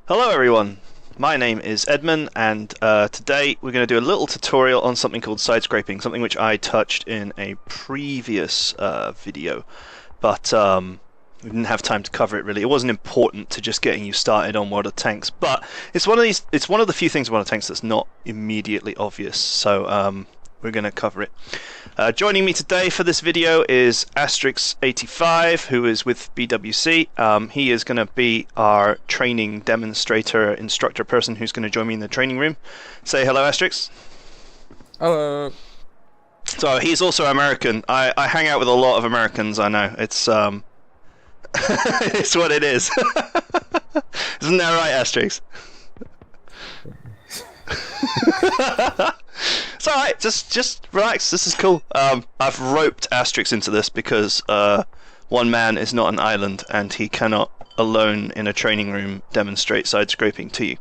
Hello everyone, my name is Edmund and today we're going to do a little tutorial on something called sidescraping, something which I touched in a previous video, but we didn't have time to cover it really. It wasn't important to just getting you started on World of Tanks, but it's one of the few things in World of Tanks that's not immediately obvious, so we're going to cover it. Joining me today for this video is Asterix85, who is with BWC. He is going to be our training demonstrator, instructor person who's going to join me in the training room. Say hello, Asterix. Hello. So he's also American. I hang out with a lot of Americans, I know. It's it's what it is. Isn't that right, Asterix? It's alright, just relax, this is cool. I've roped Asterix into this because one man is not an island and he cannot alone in a training room demonstrate sidescraping to you.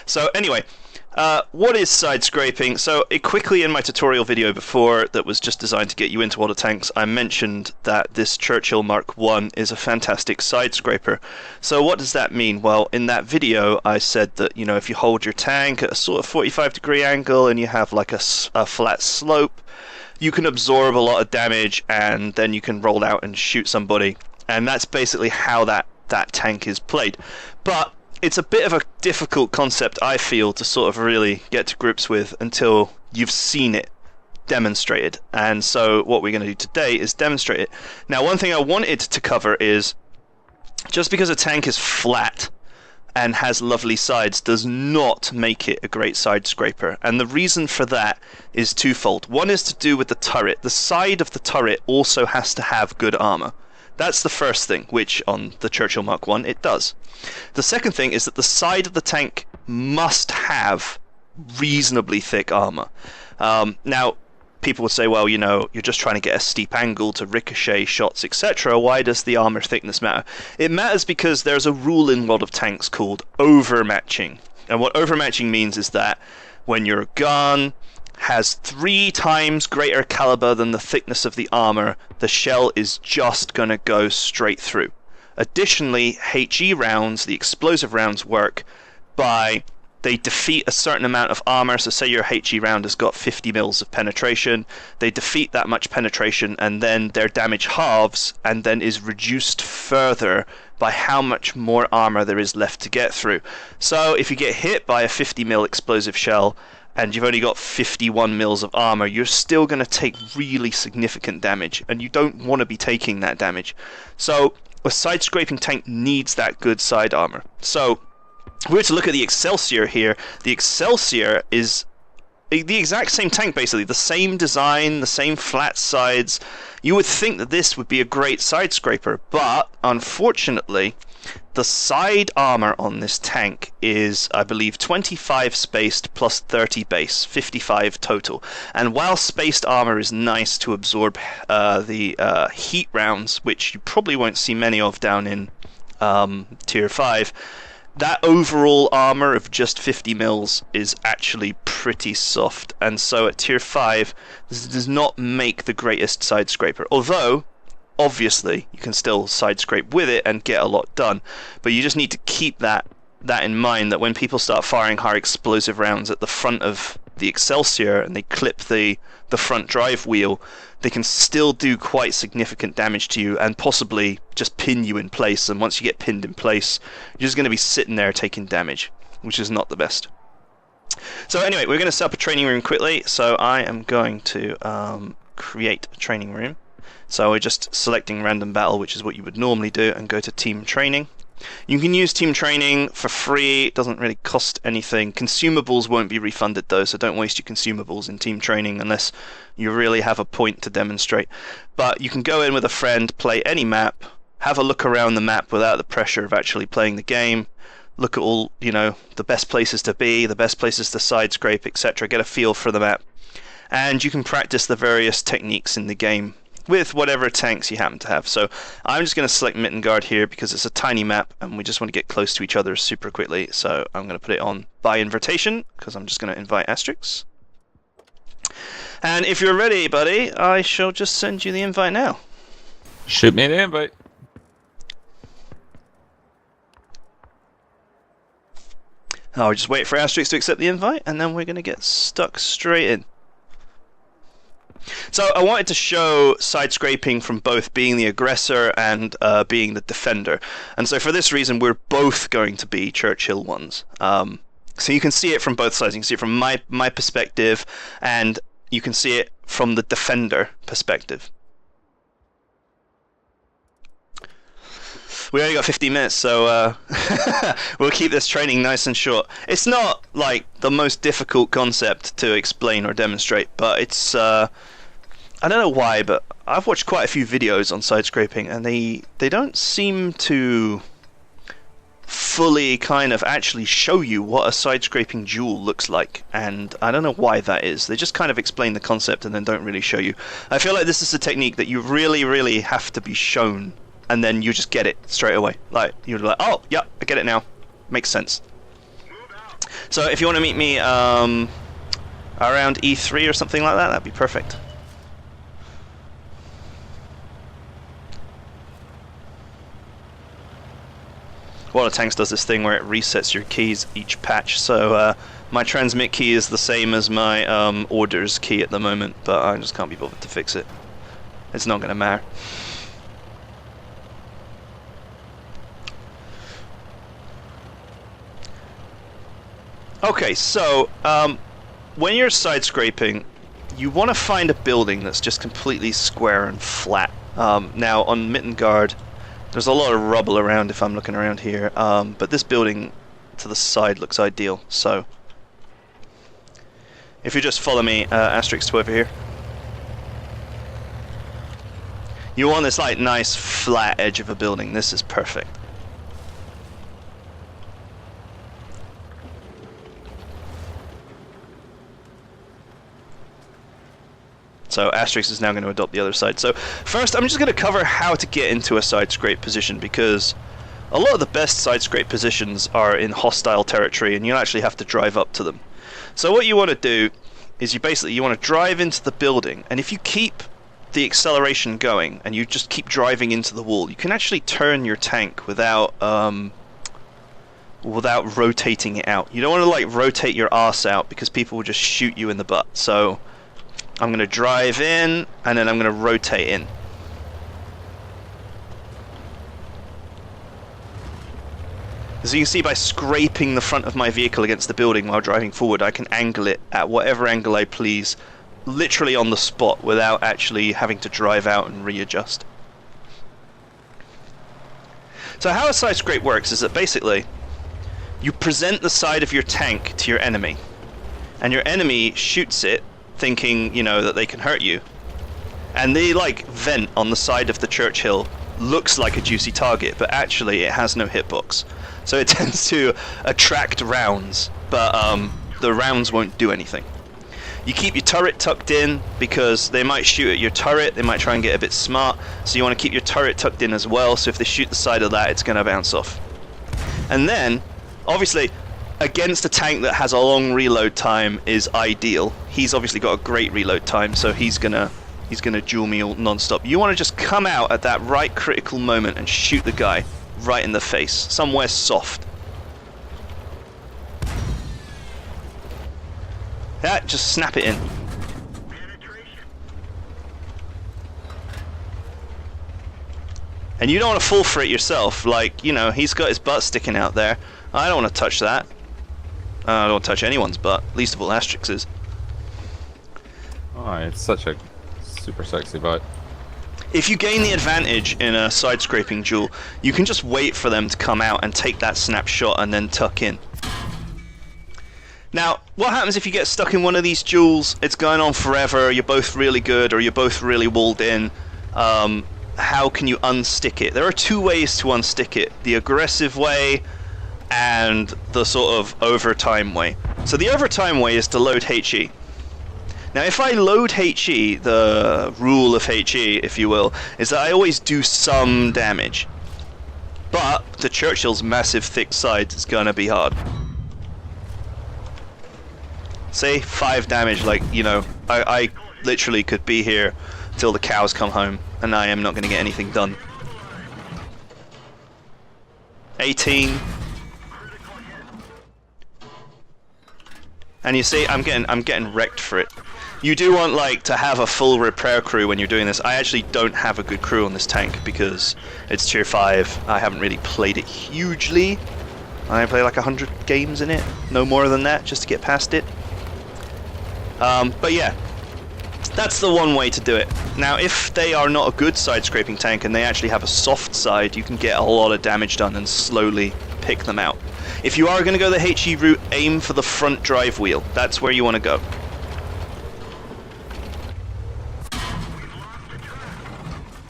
So anyway, what is sidescraping? So quickly in my tutorial video before that was just designed to get you into World of Tanks, I mentioned that this Churchill Mark I is a fantastic sidescraper. So what does that mean? Well, in that video I said that, you know, if you hold your tank at a sort of 45-degree angle and you have like a flat slope, you can absorb a lot of damage and then you can roll out and shoot somebody. And that's basically how that tank is played. But it's a bit of a difficult concept, I feel, to sort of really get to grips with until you've seen it demonstrated. And so what we're going to do today is demonstrate it. Now, one thing I wanted to cover is just because a tank is flat and has lovely sides does not make it a great side scraper. And the reason for that is twofold. One is to do with the turret. The side of the turret also has to have good armor. That's the first thing, which on the Churchill Mark I it does. The second thing is that the side of the tank must have reasonably thick armor. Now, people would say, well, you know, you're just trying to get a steep angle to ricochet shots, etc. Why does the armor thickness matter? It matters because there's a rule in World of Tanks called overmatching. And what overmatching means is that when your gun has 3 times greater caliber than the thickness of the armor, the shell is just going to go straight through. Additionally, HE rounds, the explosive rounds, work by they defeat a certain amount of armor. So say your HE round has got 50 mils of penetration, they defeat that much penetration and then their damage halves and then is reduced further by how much more armor there is left to get through. So if you get hit by a 50 mil explosive shell and you've only got 51 mils of armor, you're still going to take really significant damage, and you don't want to be taking that damage. So a side-scraping tank needs that good side armor. So if we were to look at the Excelsior here, the Excelsior is the exact same tank, basically, the same design, the same flat sides. You would think that this would be a great side scraper, but unfortunately the side armor on this tank is, I believe, 25 spaced plus 30 base, 55 total. And while spaced armor is nice to absorb the heat rounds, which you probably won't see many of down in tier 5, that overall armor of just 50 mils is actually pretty soft, and so at tier 5 this does not make the greatest side scraper. Although obviously you can still side scrape with it and get a lot done, but you just need to keep that in mind, that when people start firing high explosive rounds at the front of the Excelsior and they clip the front drive wheel, they can still do quite significant damage to you and possibly just pin you in place. And once you get pinned in place, you're just going to be sitting there taking damage, which is not the best. So anyway, we're going to set up a training room quickly. So I am going to create a training room. So we're just selecting random battle, which is what you would normally do, and go to team training. You can use team training for free, it doesn't really cost anything. Consumables won't be refunded though, so don't waste your consumables in team training unless you really have a point to demonstrate. But you can go in with a friend, play any map, have a look around the map without the pressure of actually playing the game, look at all, you know, the best places to be, the best places to side scrape, etc. Get a feel for the map. And you can practice the various techniques in the game with whatever tanks you happen to have. So I'm just going to select Mitten Guard here because it's a tiny map and we just want to get close to each other super quickly. So I'm going to put it on by invitation because I'm just going to invite Asterix. And if you're ready, buddy, I shall just send you the invite now. Shoot me an invite. I'll just wait for Asterix to accept the invite, and then we're going to get stuck straight in. So I wanted to show side scraping from both being the aggressor and being the defender. And so for this reason, we're both going to be Churchill ones. So you can see it from both sides. You can see it from my perspective, and you can see it from the defender perspective. We only got 15 minutes, so we'll keep this training nice and short. It's not like the most difficult concept to explain or demonstrate, but it's I don't know why, but I've watched quite a few videos on side scraping, and they don't seem to fully kind of actually show you what a side scraping duel looks like, and I don't know why that is. They just kind of explain the concept and then don't really show you. I feel like this is a technique that you really have to be shown, and then you just get it straight away. Like, you're like, oh, yeah, I get it now. Makes sense. So if you want to meet me around E3 or something like that, that'd be perfect. One of the tanks does this thing where it resets your keys each patch, so my transmit key is the same as my orders key at the moment, but I just can't be bothered to fix it. It's not going to matter. Okay, so when you're side scraping, you want to find a building that's just completely square and flat. Now on Mittengard, there's a lot of rubble around if I'm looking around here, but this building to the side looks ideal. So if you just follow me, Asterix to over here. You want this like nice flat edge of a building. This is perfect. So Asterix is now going to adopt the other side. So first I'm just going to cover how to get into a side scrape position, because a lot of the best side scrape positions are in hostile territory and you actually have to drive up to them. So what you want to do is you want to drive into the building, and if you keep the acceleration going and you just keep driving into the wall, you can actually turn your tank without rotating it out. You don't want to like rotate your arse out, because people will just shoot you in the butt. So I'm going to drive in, and then I'm going to rotate in. As you can see, by scraping the front of my vehicle against the building while driving forward, I can angle it at whatever angle I please, literally on the spot, without actually having to drive out and readjust. So how a side scrape works is that basically you present the side of your tank to your enemy, and your enemy shoots it thinking, you know, that they can hurt you, and the like vent on the side of the Churchill looks like a juicy target, but actually it has no hitbox, so it tends to attract rounds, but the rounds won't do anything. You keep your turret tucked in, because they might shoot at your turret, they might try and get a bit smart, so you want to keep your turret tucked in as well, so if they shoot the side of that, it's going to bounce off. And then obviously against a tank that has a long reload time is ideal. He's obviously got a great reload time, so he's gonna duel me all non-stop. You want to just come out at that right critical moment and shoot the guy right in the face, somewhere soft. Yeah, just snap it in. And you don't want to fall for it yourself. Like, you know, he's got his butt sticking out there. I don't want to touch that. I don't want to touch anyone's butt, least of all Asterix's. Oh, it's such a super sexy butt. If you gain the advantage in a side scraping duel, you can just wait for them to come out and take that snapshot and then tuck in. Now, what happens if you get stuck in one of these duels? It's going on forever, you're both really good, or you're both really walled in. How can you unstick it? There are two ways to unstick it: the aggressive way and the sort of overtime way. So the overtime way is to load HE. Now if I load HE, the rule of HE, if you will, is that I always do some damage. But the Churchill's massive thick sides is gonna be hard. Say 5 damage, like, you know, I literally could be here till the cows come home, and I am not gonna get anything done. 18. And you see, I'm getting wrecked for it. You do want like to have a full repair crew when you're doing this. I actually don't have a good crew on this tank because it's tier 5. I haven't really played it hugely. I play like 100 games in it, no more than that, just to get past it. But yeah, that's the one way to do it. Now, if they are not a good side-scraping tank and they actually have a soft side, you can get a lot of damage done and slowly pick them out. If you are going to go the HE route, aim for the front drive wheel. That's where you want to go.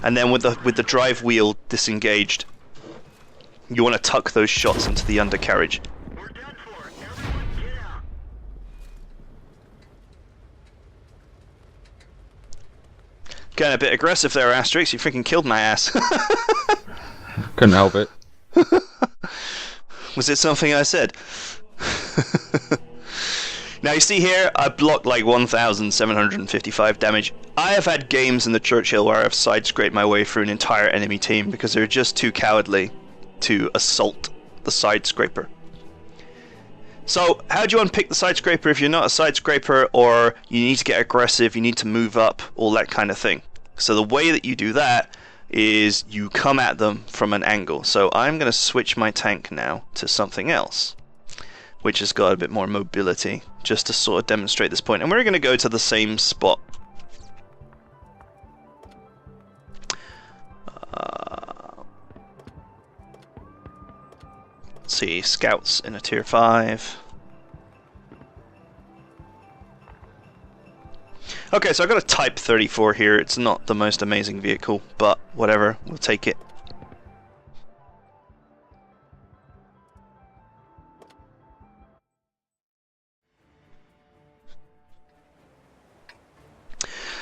And then with the drive wheel disengaged, you want to tuck those shots into the undercarriage. Getting a bit aggressive there, Asterix. You freaking killed my ass. Couldn't help it. Was it something I said? Now you see here, I blocked like 1,755 damage. I have had games in the Churchill where I've side-scraped my way through an entire enemy team because they're just too cowardly to assault the side-scraper. So, how do you unpick the side-scraper if you're not a side-scraper, or you need to get aggressive, you need to move up, all that kind of thing? So the way that you do that is you come at them from an angle. So I'm going to switch my tank now to something else, which has got a bit more mobility, just to sort of demonstrate this point. And we're going to go to the same spot. Let's see, scouts in a tier 5. Okay, so I've got a Type 34 here. It's not the most amazing vehicle, but whatever, we'll take it.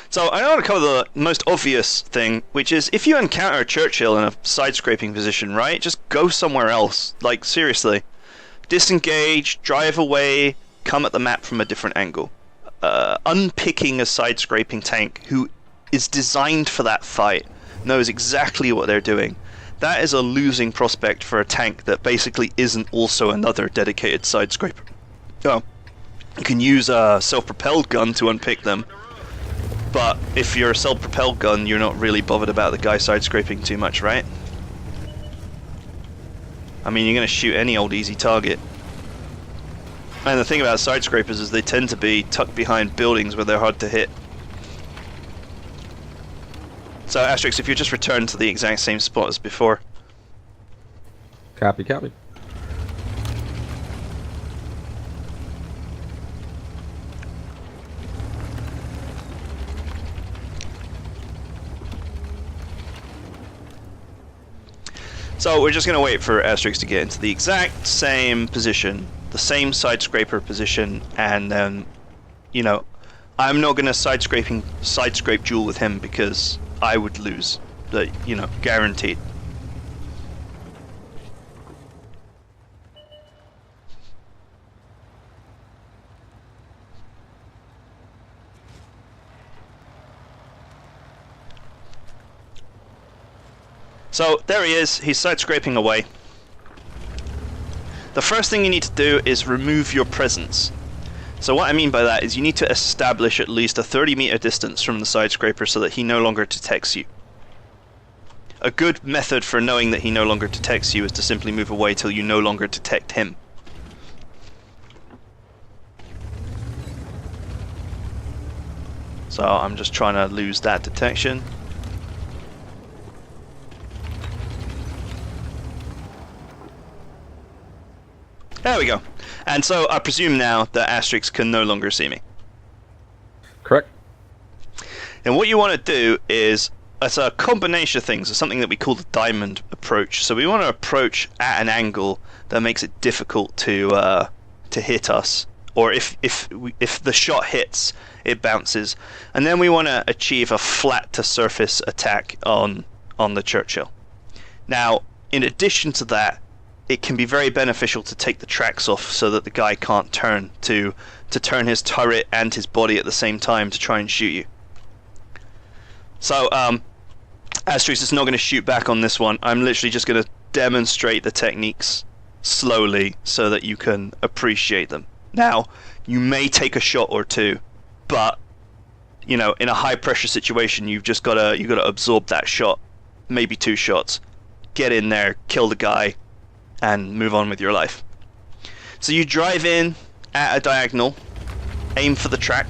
So I want to cover the most obvious thing, which is if you encounter a Churchill in a side-scraping position, right, just go somewhere else. Like, seriously. Disengage, drive away, come at the map from a different angle. Unpicking a side-scraping tank who is designed for that fight, knows exactly what they're doing. That is a losing prospect for a tank that basically isn't also another dedicated side-scraper. So, you can use a self-propelled gun to unpick them, but if you're a self-propelled gun, you're not really bothered about the guy side-scraping too much, right? I mean, you're going to shoot any old easy target. And the thing about side-scrapers is they tend to be tucked behind buildings where they're hard to hit. So, Asterix, if you just return to the exact same spot as before. Copy, copy. So we're just going to wait for Asterix to get into the exact same position, the same side-scraper position, and then, you know, I'm not going to side-scrape duel with him because I would lose, you know, guaranteed. So there he is, he's side-scraping away. The first thing you need to do is remove your presence. So what I mean by that is you need to establish at least a 30-meter distance from the side-scraper so that he no longer detects you. A good method for knowing that he no longer detects you is to simply move away till you no longer detect him. So I'm just trying to lose that detection. There we go. And so I presume now that Asterix can no longer see me. Correct. And what you want to do is, it's a combination of things. It's something that we call the diamond approach. So we want to approach at an angle that makes it difficult to hit us. Or if the shot hits, it bounces. And then we want to achieve a flat to surface attack on the Churchill. Now, in addition to that, it can be very beneficial to take the tracks off so that the guy can't turn to turn his turret and his body at the same time to try and shoot you. So Asterix is not going to shoot back on this one. I'm literally just going to demonstrate the techniques slowly so that you can appreciate them. Now, you may take a shot or two, but you know, in a high pressure situation, you've got to absorb that shot, maybe 2 shots, get in there, kill the guy, and move on with your life. So you drive in at a diagonal, aim for the track.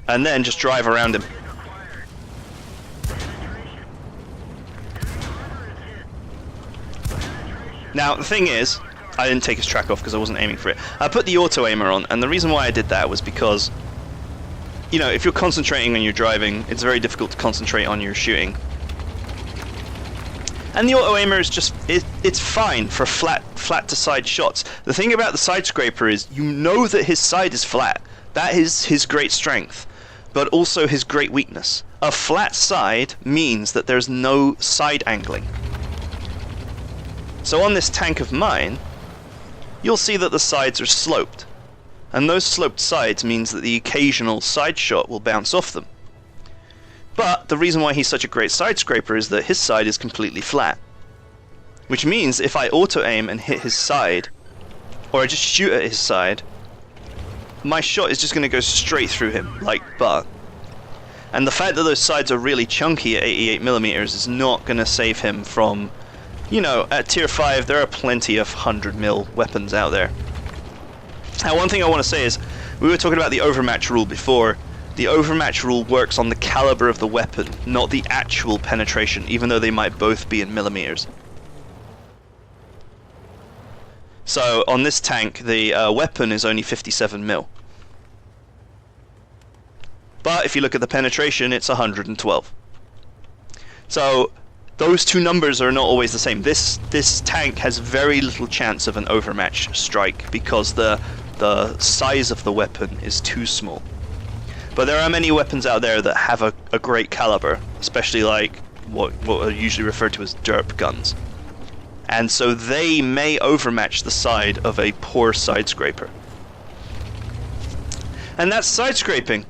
And then just drive around him. Now, the thing is, I didn't take his track off because I wasn't aiming for it. I put the auto aimer on, and the reason why I did that was because, you know, if you're concentrating on your driving, it's very difficult to concentrate on your shooting. And the auto aimer is just, it's fine for flat to side shots. The thing about the side scraper is, you know that his side is flat. That is his great strength, but also his great weakness. A flat side means that there's no side angling. So on this tank of mine, you'll see that the sides are sloped. And those sloped sides means that the occasional side shot will bounce off them. But the reason why he's such a great side scraper is that his side is completely flat. Which means if I auto-aim and hit his side, or I just shoot at his side, my shot is just going to go straight through him, like butter. And the fact that those sides are really chunky at 88mm is not going to save him from, you know, at tier 5 there are plenty of 100mm weapons out there. Now, one thing I want to say is, we were talking about the overmatch rule before. The overmatch rule works on the caliber of the weapon, not the actual penetration, even though they might both be in millimeters. So on this tank, the weapon is only 57mm. But if you look at the penetration, it's 112. So those two numbers are not always the same. This tank has very little chance of an overmatch strike because the size of the weapon is too small. But there are many weapons out there that have a great caliber, especially like what are usually referred to as derp guns. And so they may overmatch the side of a poor side scraper. And that's side scraping.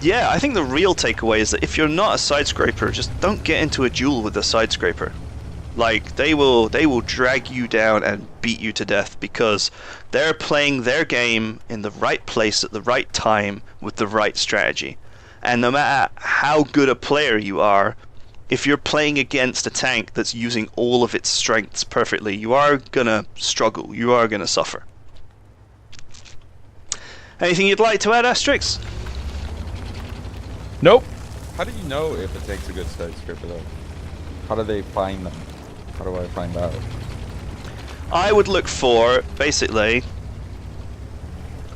Yeah, I think the real takeaway is that if you're not a side scraper, just don't get into a duel with a side scraper. Like, they will drag you down and beat you to death because they're playing their game in the right place at the right time with the right strategy. And no matter how good a player you are, if you're playing against a tank that's using all of its strengths perfectly, you are gonna struggle, you are gonna suffer. Anything you'd like to add, Asterix? Nope. How do you know if it takes a good side scraper though? How do they find them? How do I find out? I would look for, basically,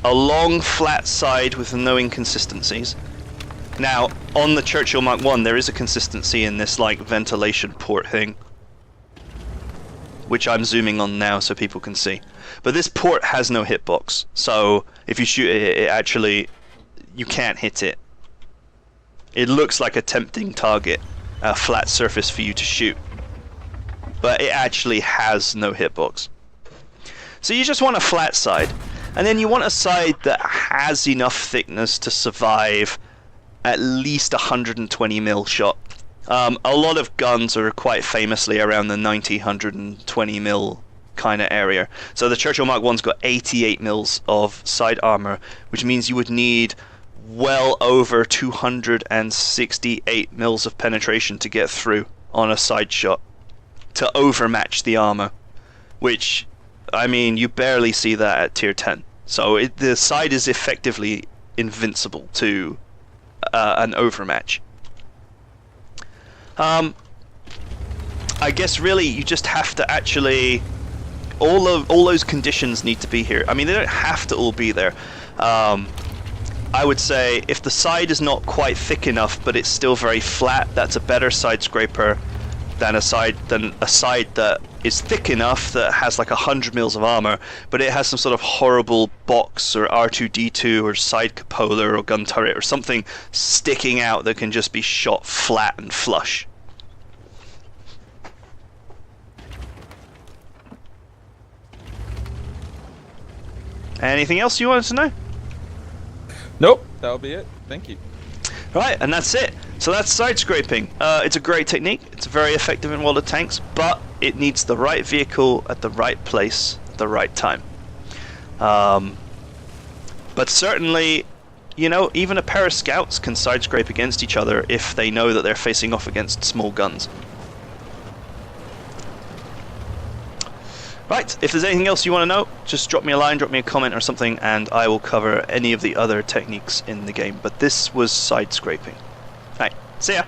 a long flat side with no inconsistencies. Now, on the Churchill Mark 1 there is a consistency in this like ventilation port thing, which I'm zooming on now so people can see. But this port has no hitbox, so if you shoot it, you can't hit it. It looks like a tempting target, a flat surface for you to shoot, but it actually has no hitbox. So you just want a flat side, and then you want a side that has enough thickness to survive at least 120mm shot. A lot of guns are quite famously around the 90-120mm kind of area. So the Churchill Mark 1's got 88mm of side armor, which means you would need well over 268mm of penetration to get through on a side shot to overmatch the armor, which, I mean, you barely see that at tier 10. So the side is effectively invincible to an overmatch. I guess really you just have to actually, all those conditions need to be here. I mean, they don't have to all be there. I would say if the side is not quite thick enough but it's still very flat, that's a better side scraper than a side that is thick enough that has like 100mm of armor, but it has some sort of horrible box or R2D2 or side cupola or gun turret or something sticking out that can just be shot flat and flush. Anything else you wanted to know? Nope. That'll be it. Thank you. Right, and that's it. So that's side scraping. It's a great technique. It's very effective in welded tanks, but it needs the right vehicle at the right place at the right time. But certainly, you know, even a pair of scouts can side scrape against each other if they know that they're facing off against small guns. Right, if there's anything else you want to know, just drop me a line, drop me a comment or something, and I will cover any of the other techniques in the game. But this was side scraping. Right, see ya!